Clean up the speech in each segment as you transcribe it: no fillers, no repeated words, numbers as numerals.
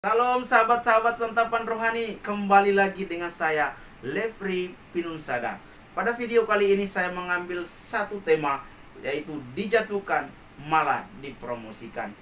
Salam sahabat-sahabat santapan rohani, kembali lagi dengan saya Lefri Pinunsada. Pada video kali ini saya mengambil satu tema, yaitu dijatuhkan malah dipromosikan.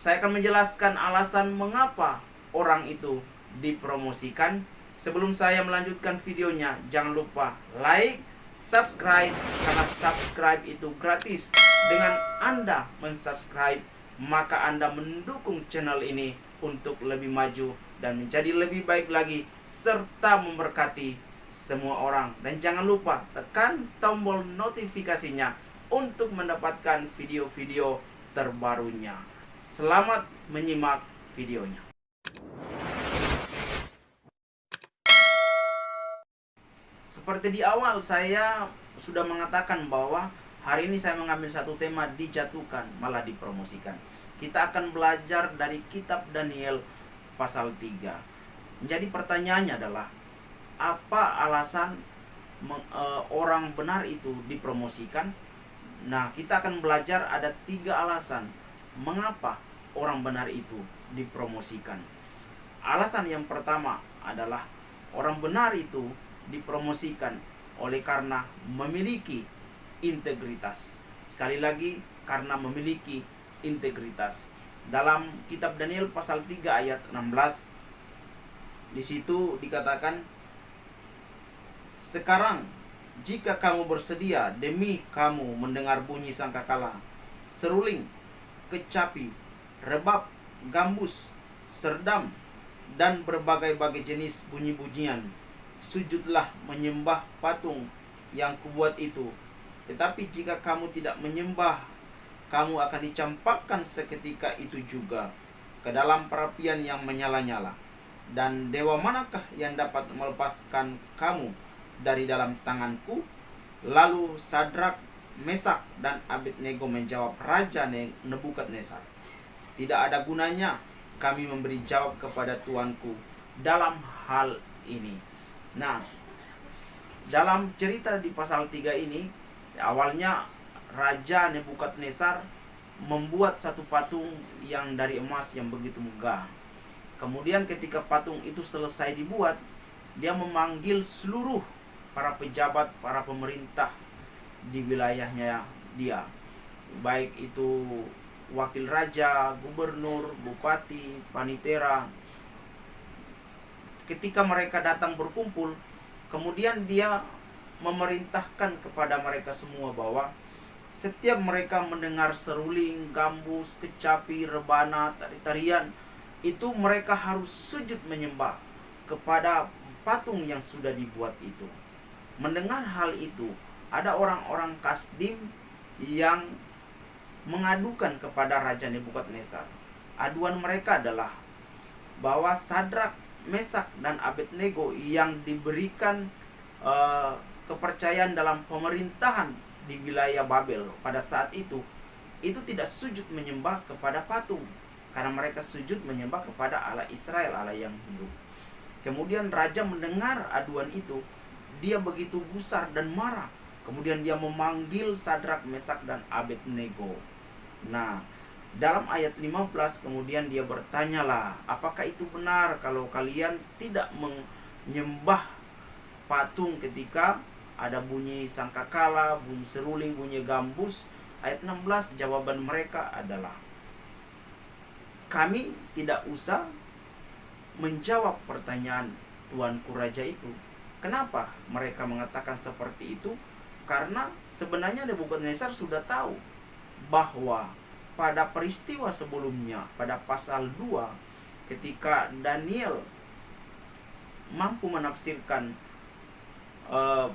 Saya akan menjelaskan alasan mengapa orang itu dipromosikan. Sebelum saya melanjutkan videonya, jangan lupa like, subscribe, karena subscribe itu gratis. Dengan Anda mensubscribe, maka Anda mendukung channel ini untuk lebih maju dan menjadi lebih baik lagi, serta memberkati semua orang. Dan jangan lupa tekan tombol notifikasinya untuk mendapatkan video-video terbarunya. Selamat menyimak videonya. Seperti di awal saya sudah mengatakan bahwa hari ini saya mengambil satu tema, dijatuhkan malah dipromosikan. Kita akan belajar dari kitab Daniel pasal 3. Jadi pertanyaannya adalah, apa alasan orang benar itu dipromosikan? Nah, kita akan belajar ada 3 alasan mengapa orang benar itu dipromosikan. Alasan yang pertama adalah orang benar itu dipromosikan oleh karena memiliki integritas. Sekali lagi, karena memiliki integritas. Dalam kitab Daniel pasal 3 ayat 16, di situ dikatakan, "Sekarang jika kamu bersedia demi kamu mendengar bunyi sangkakala, seruling, kecapi, rebab, gambus, serdam, dan berbagai-bagai jenis bunyi-bunyian, sujudlah menyembah patung yang kubuat itu. Tetapi jika kamu tidak menyembah, kamu akan dicampakkan seketika itu juga ke dalam perapian yang menyala-nyala. Dan dewa manakah yang dapat melepaskan kamu dari dalam tanganku?" Lalu Sadrak, Mesak, dan Abednego menjawab Raja Nebukadnezar, "Tidak ada gunanya kami memberi jawab kepada tuanku dalam hal ini." Nah, dalam cerita di pasal 3 ini, awalnya Raja Nebukadnezar membuat satu patung yang dari emas yang begitu megah. Kemudian ketika patung itu selesai dibuat, dia memanggil seluruh para pejabat, para pemerintah di wilayahnya dia. Baik itu wakil raja, gubernur, bupati, panitera. Ketika mereka datang berkumpul, kemudian dia memerintahkan kepada mereka semua bahwa setiap mereka mendengar seruling, gambus, kecapi, rebana, tari-tarian, itu mereka harus sujud menyembah kepada patung yang sudah dibuat itu. Mendengar hal itu, ada orang-orang Kasdim yang mengadukan kepada Raja Nebukadnezar. Aduan mereka adalah bahwa Sadrak, Mesak, dan Abednego yang diberikan kepercayaan dalam pemerintahan di wilayah Babel pada saat itu tidak sujud menyembah kepada patung, karena mereka sujud menyembah kepada Allah Israel, Allah yang hidup. Kemudian raja mendengar aduan itu, dia begitu gusar dan marah. Kemudian dia memanggil Sadrak, Mesak, dan Abednego. Nah, dalam ayat 15 kemudian dia bertanyalah, "Apakah itu benar kalau kalian tidak menyembah patung ketika ada bunyi sangkakala, bunyi seruling, bunyi gambus?" Ayat 16, jawaban mereka adalah, "Kami tidak usah menjawab pertanyaan tuanku raja itu." Kenapa mereka mengatakan seperti itu? Karena sebenarnya Nebukadnezar sudah tahu bahwa pada peristiwa sebelumnya, pada pasal 2, ketika Daniel mampu menafsirkan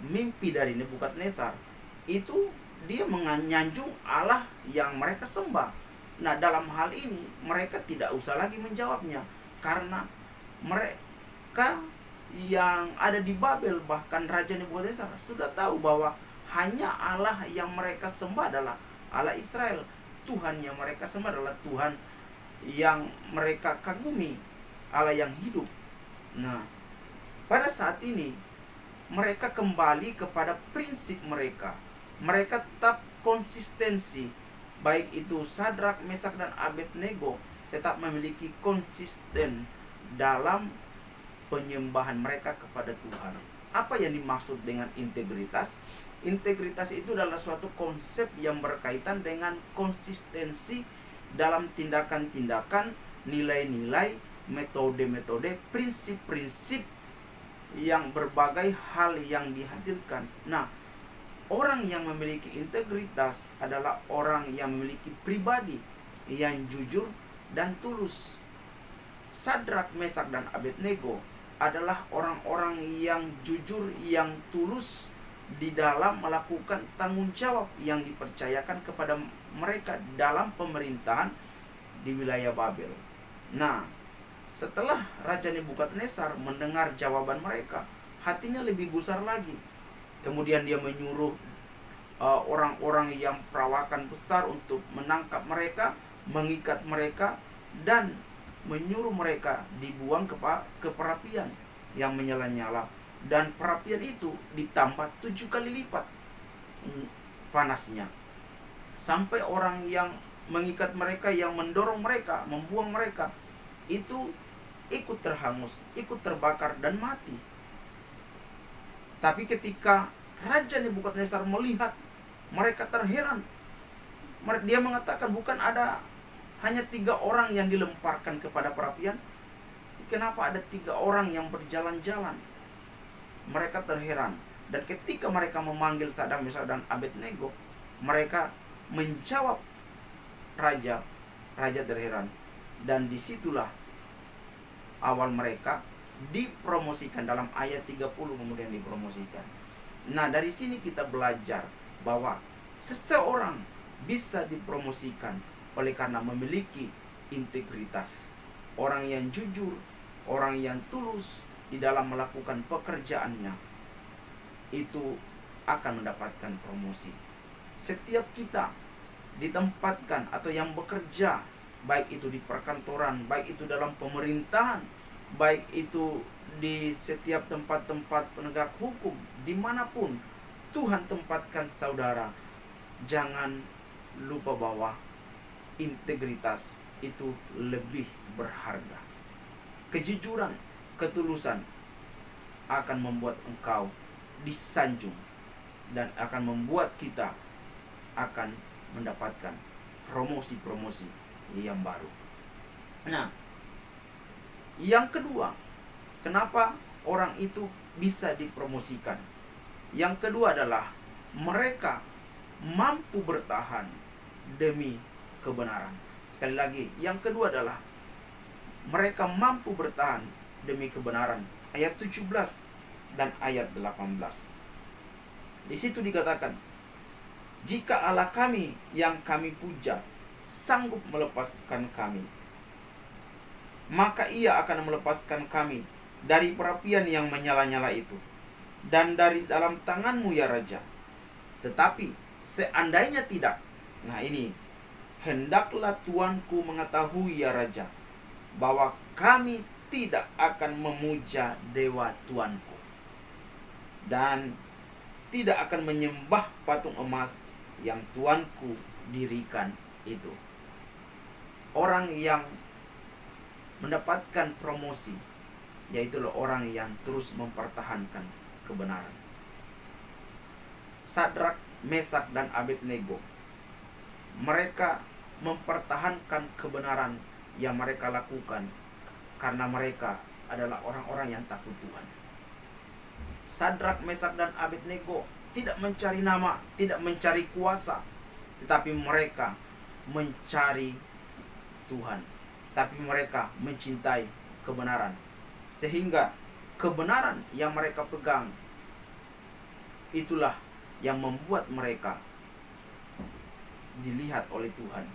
mimpi dari Nebukadnezar, itu dia menyanjung Allah yang mereka sembah. Nah, dalam hal ini mereka tidak usah lagi menjawabnya, karena mereka yang ada di Babel, bahkan Raja Nebukadnezar, sudah tahu bahwa hanya Allah yang mereka sembah adalah Allah Israel. Tuhan yang mereka sembah adalah Tuhan yang mereka kagumi, Allah yang hidup. Nah, pada saat ini mereka kembali kepada prinsip mereka. Mereka tetap konsistensi, baik itu Sadrak, Mesak, dan Abednego tetap memiliki konsisten dalam penyembahan mereka kepada Tuhan. Apa yang dimaksud dengan integritas? Integritas itu adalah suatu konsep yang berkaitan dengan konsistensi dalam tindakan-tindakan, nilai-nilai, metode-metode, prinsip-prinsip yang berbagai hal yang dihasilkan. Nah, orang yang memiliki integritas adalah orang yang memiliki pribadi yang jujur dan tulus. Sadrak, Mesak, dan Abednego adalah orang-orang yang jujur, yang tulus di dalam melakukan tanggung jawab yang dipercayakan kepada mereka dalam pemerintahan di wilayah Babel. Nah, setelah Raja Nebukadnezar mendengar jawaban mereka, hatinya lebih gusar lagi. Kemudian dia menyuruh orang-orang yang perawakan besar untuk menangkap mereka, mengikat mereka, dan menyuruh mereka dibuang ke perapian yang menyala-nyala. Dan perapian itu ditambah 7 kali lipat panasnya, sampai orang yang mengikat mereka, yang mendorong mereka, membuang mereka, itu ikut terhangus, ikut terbakar dan mati. Tapi ketika Raja Nebukadnezar melihat mereka, terheran. Dia mengatakan, bukan ada hanya 3 orang yang dilemparkan kepada perapian, kenapa ada 3 orang yang berjalan-jalan? Mereka terheran. Dan ketika mereka memanggil Sadrak, Mesak, dan Abednego, mereka menjawab raja. Raja terheran. Dan disitulah awal mereka dipromosikan. Dalam ayat 30 kemudian dipromosikan. Nah, dari sini kita belajar bahwa seseorang bisa dipromosikan oleh karena memiliki integritas. Orang yang jujur, orang yang tulus di dalam melakukan pekerjaannya, itu akan mendapatkan promosi. Setiap kita ditempatkan atau yang bekerja, baik itu di perkantoran, baik itu dalam pemerintahan, baik itu di setiap tempat-tempat penegak hukum, dimanapun Tuhan tempatkan saudara, jangan lupa bahwa integritas itu lebih berharga. Kejujuran, ketulusan akan membuat engkau disanjung dan akan membuat kita akan mendapatkan promosi-promosi yang baru. Nah, yang kedua, kenapa orang itu bisa dipromosikan? Yang kedua adalah mereka mampu bertahan demi kebenaran. Sekali lagi, yang kedua adalah mereka mampu bertahan demi kebenaran. Ayat 17 dan ayat 18. Di situ dikatakan, jika Allah kami yang kami puja sanggup melepaskan kami, maka Ia akan melepaskan kami dari perapian yang menyala-nyala itu dan dari dalam tanganmu ya Raja. Tetapi seandainya tidak, nah ini, hendaklah tuanku mengetahui ya Raja, bahwa kami tidak akan memuja dewa tuanku dan tidak akan menyembah patung emas yang tuanku dirikan itu. Orang yang mendapatkan promosi yaitu orang yang terus mempertahankan kebenaran. Sadrak, Mesak, dan Abednego, mereka mempertahankan kebenaran yang mereka lakukan karena mereka adalah orang-orang yang takut Tuhan. Sadrak, Mesak, dan Abednego tidak mencari nama, tidak mencari kuasa, tetapi mereka mencari Tuhan. Tapi mereka mencintai kebenaran, sehingga kebenaran yang mereka pegang itulah yang membuat mereka dilihat oleh Tuhan,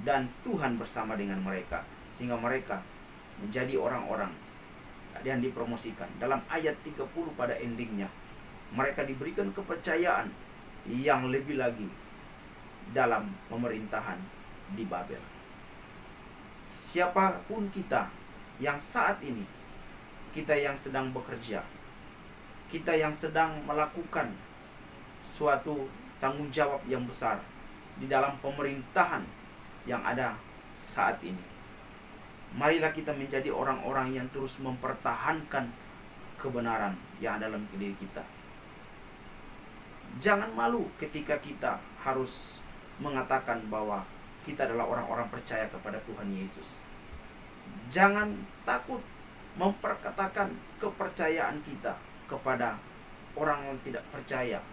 dan Tuhan bersama dengan mereka, sehingga mereka menjadi orang-orang yang dipromosikan. Dalam ayat 30 pada endingnya, mereka diberikan kepercayaan yang lebih lagi dalam pemerintahan di Babel. Siapapun kita yang saat ini, kita yang sedang bekerja, kita yang sedang melakukan suatu tanggung jawab yang besar di dalam pemerintahan yang ada saat ini, marilah kita menjadi orang-orang yang terus mempertahankan kebenaran yang ada dalam diri kita. Jangan malu ketika kita harus mengatakan bahwa kita adalah orang-orang percaya kepada Tuhan Yesus. Jangan takut memperkatakan kepercayaan kita kepada orang yang tidak percaya,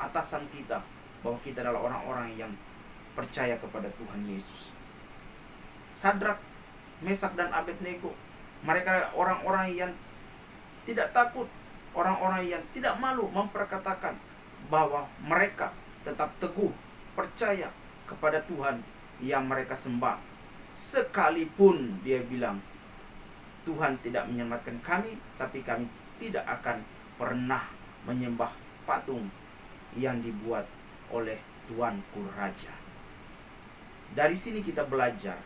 atasan kita, bahwa kita adalah orang-orang yang percaya kepada Tuhan Yesus. Sadrak, Mesak, dan Abednego, mereka orang-orang yang tidak takut, orang-orang yang tidak malu memperkatakan bahwa mereka tetap teguh percaya kepada Tuhan yang mereka sembah. Sekalipun dia bilang, Tuhan tidak menyelamatkan kami, tapi kami tidak akan pernah menyembah patung yang dibuat oleh tuanku raja. Dari sini kita belajar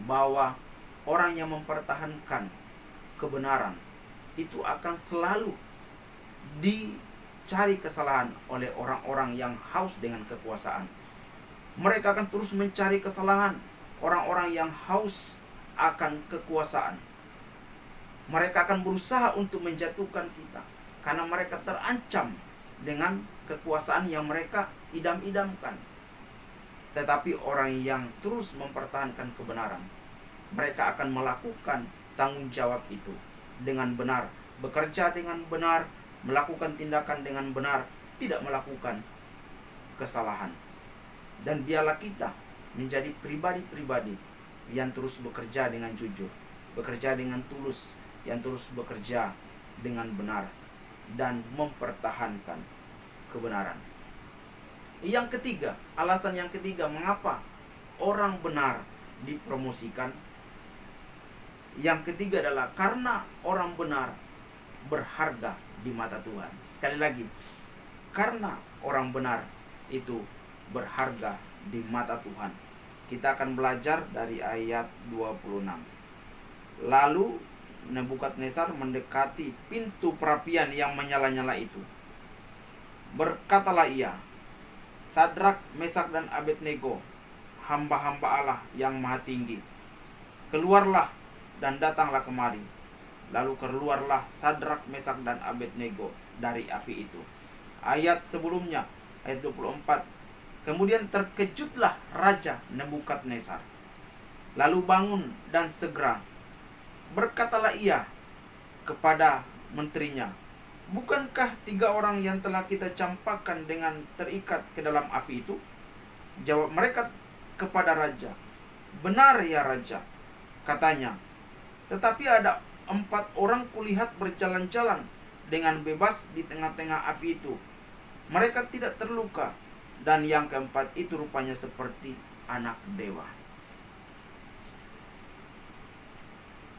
bahwa orang yang mempertahankan kebenaran itu akan selalu dicari kesalahan oleh orang-orang yang haus dengan kekuasaan. Mereka akan terus mencari kesalahan orang-orang yang haus akan kekuasaan. Mereka akan berusaha untuk menjatuhkan kita karena mereka terancam dengan kekuasaan yang mereka idam-idamkan. Tetapi orang yang terus mempertahankan kebenaran, mereka akan melakukan tanggung jawab itu dengan benar, bekerja dengan benar, melakukan tindakan dengan benar, tidak melakukan kesalahan. Dan biarlah kita menjadi pribadi-pribadi yang terus bekerja dengan jujur, bekerja dengan tulus, yang terus bekerja dengan benar dan mempertahankan kebenaran. Yang ketiga, alasan yang ketiga mengapa orang benar dipromosikan. Yang ketiga adalah karena orang benar berharga di mata Tuhan. Sekali lagi, karena orang benar itu berharga di mata Tuhan. Kita akan belajar dari ayat 26. Lalu Nebukadnezar mendekati pintu perapian yang menyala-nyala itu. Berkatalah ia, Sadrak, Mesak, dan Abednego, hamba-hamba Allah yang maha tinggi, keluarlah dan datanglah kemari. Lalu keluarlah Sadrak, Mesak, dan Abednego dari api itu. Ayat sebelumnya, ayat 24. Kemudian terkejutlah Raja Nebukadnezar, lalu bangun dan segera berkatalah ia kepada menterinya, bukankah 3 orang yang telah kita campakkan dengan terikat ke dalam api itu? Jawab mereka kepada raja, benar ya raja, katanya. Tetapi ada 4 orang kulihat berjalan-jalan dengan bebas di tengah-tengah api itu. Mereka tidak terluka, dan yang keempat itu rupanya seperti anak dewa.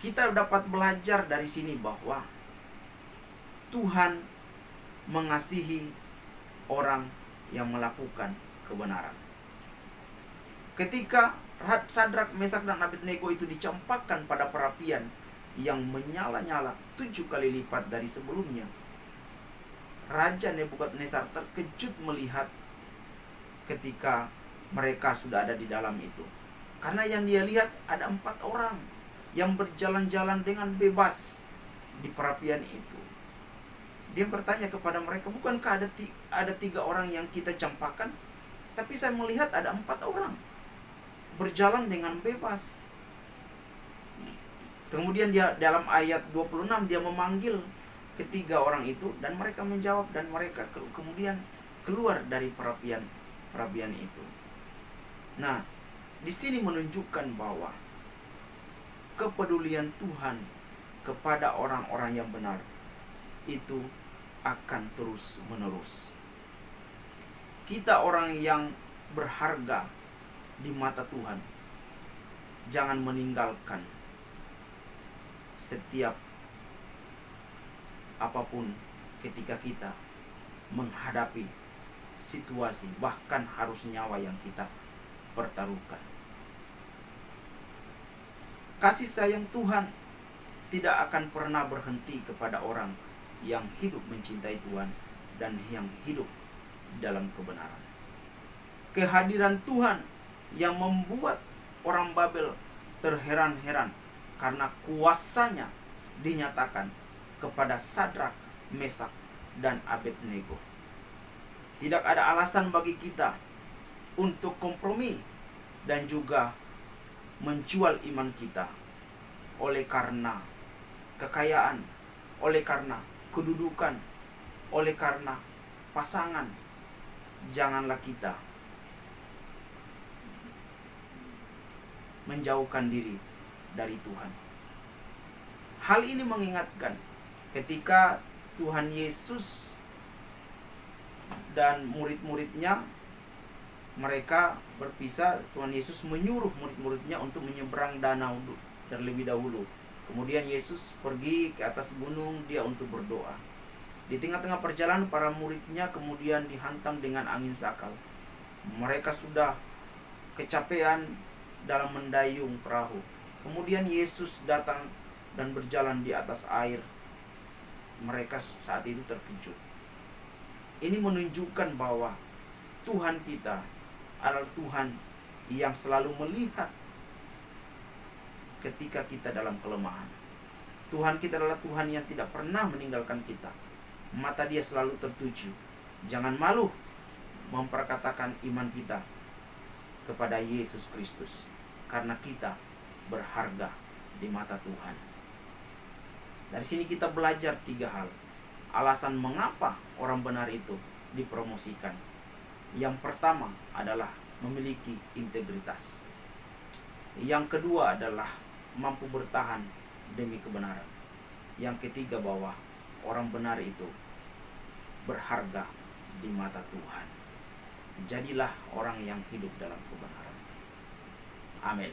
Kita dapat belajar dari sini bahwa Tuhan mengasihi orang yang melakukan kebenaran. Ketika Sadrak, Mesak, dan Abednego itu dicampakkan pada perapian yang menyala-nyala 7 kali lipat dari sebelumnya, Raja Nebukadnezar terkejut melihat ketika mereka sudah ada di dalam itu. Karena yang dia lihat ada 4 orang yang berjalan-jalan dengan bebas di perapian itu. Dia bertanya kepada mereka, bukankah ada 3 orang yang kita campakkan? Tapi saya melihat ada 4 orang berjalan dengan bebas. Kemudian dia dalam ayat 26 dia memanggil ketiga orang itu, dan mereka menjawab, dan mereka kemudian keluar dari perapian itu. Nah, di sini menunjukkan bahwa kepedulian Tuhan kepada orang-orang yang benar itu akan terus menerus. Kita orang yang berharga di mata Tuhan, jangan meninggalkan setiap apapun ketika kita menghadapi situasi, bahkan harus nyawa yang kita pertaruhkan. Kasih sayang Tuhan tidak akan pernah berhenti kepada orang yang hidup mencintai Tuhan dan yang hidup dalam kebenaran. Kehadiran Tuhan yang membuat orang Babel terheran-heran karena kuasanya dinyatakan kepada Sadrak, Mesak, dan Abednego. Tidak ada alasan bagi kita untuk kompromi dan juga menjual iman kita oleh karena kekayaan, oleh karena kedudukan, oleh karena pasangan. Janganlah kita menjauhkan diri dari Tuhan. Hal ini mengingatkan ketika Tuhan Yesus dan murid-muridnya mereka berpisah, Tuhan Yesus menyuruh murid-muridnya untuk menyeberang danau terlebih dahulu. Kemudian Yesus pergi ke atas gunung dia untuk berdoa. Di tengah-tengah perjalanan para muridnya kemudian dihantam dengan angin sakal. Mereka sudah kecapean dalam mendayung perahu. Kemudian Yesus datang dan berjalan di atas air. Mereka saat itu terkejut. Ini menunjukkan bahwa Tuhan kita adalah Tuhan yang selalu melihat ketika kita dalam kelemahan. Tuhan kita adalah Tuhan yang tidak pernah meninggalkan kita. Mata Dia selalu tertuju. Jangan malu memperkatakan iman kita kepada Yesus Kristus, karena kita berharga di mata Tuhan. Dari sini kita belajar 3 hal. Alasan mengapa orang benar itu dipromosikan. Yang pertama adalah memiliki integritas. Yang kedua adalah mampu bertahan demi kebenaran. Yang ketiga bahwa orang benar itu berharga di mata Tuhan. Jadilah orang yang hidup dalam kebenaran. Amin.